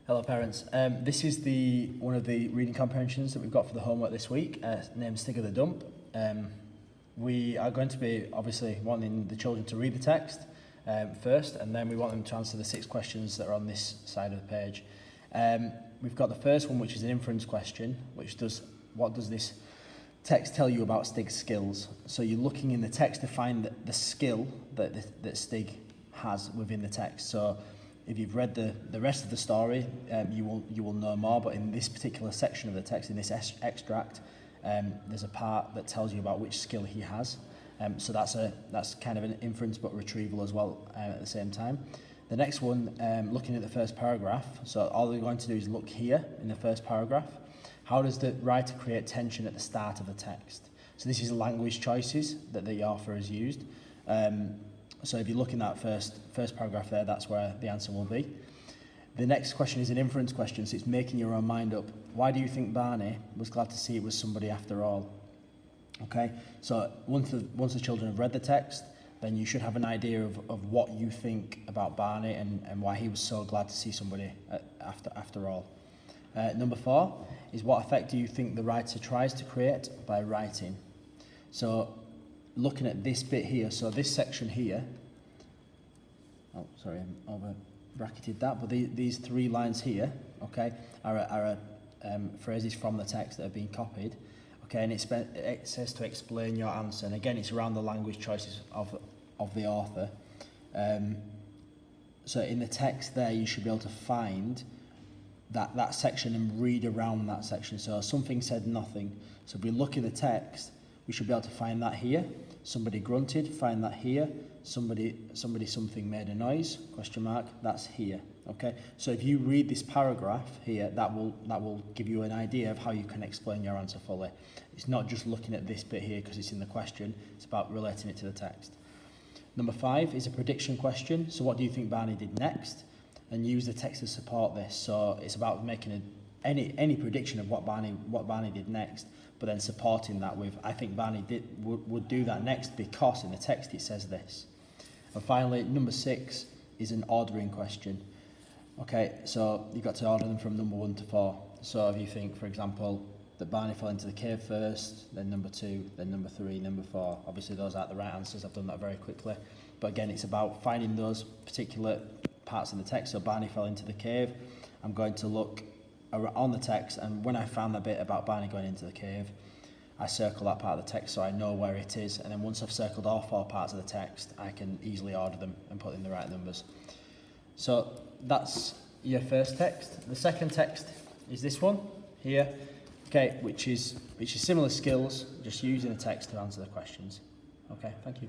Hello parents. This is one of the reading comprehensions that we've got for the homework this week, named Stig of the Dump. We are going to be obviously wanting the children to read the text first, and then we want them to answer the 6 questions that are on this side of the page. We've got the first one, which is an inference question, what does this text tell you about Stig's skills? So you're looking in the text to find the skill that Stig has within the text. So if you've read the rest of the story, you will know more, but in this particular section of the text, in this extract, there's a part that tells you about which skill he has. So that's kind of an inference but retrieval as well at the same time. The next one, looking at the first paragraph, so all we're going to do is look here in the first paragraph. How does the writer create tension at the start of the text? So this is language choices that the author has used. So if you look in that first paragraph there, that's where the answer will be. The next question is an inference question, so it's making your own mind up. Why do you think Barney was glad to see it was somebody after all? Okay, so once the children have read the text, then you should have an idea of what you think about Barney and why he was so glad to see somebody after all. Number 4 is what effect do you think the writer tries to create by writing? So looking at this bit here, so this section here, oh sorry, I over bracketed that, but these 3 lines here, okay, are phrases from the text that have been copied, okay, and it says to explain your answer, and again it's around the language choices of the author. So in the text there you should be able to find that section and read around that section. So something said nothing, so if we look in the text, we should be able to find that here. Somebody grunted, find that here. Something made a noise, question mark, that's here. Okay, so if you read this paragraph here, that will give you an idea of how you can explain your answer fully. It's not just looking at this bit here because it's in the question, it's about relating it to the text. Number 5 is a prediction question. So what do you think Barney did next? And use the text to support this. So it's about making any prediction of what Barney did next, but then supporting that with, I think Barney would do that next because in the text it says this. And finally, number 6 is an ordering question. Okay, so you've got to order them from number 1 to 4. So if you think, for example, that Barney fell into the cave first, then number 2, then number 3, number 4. Obviously those aren't the right answers, I've done that very quickly. But again, it's about finding those particular parts of the text. So Barney fell into the cave. I'm going to look on the text, and when I found the bit about Barney going into the cave, I circle that part of the text so I know where it is, and then once I've circled all 4 parts of the text, I can easily order them and put in the right numbers. So that's your first text. The second text is this one here, okay, which is similar skills, just using the text to answer the questions. Okay, thank you.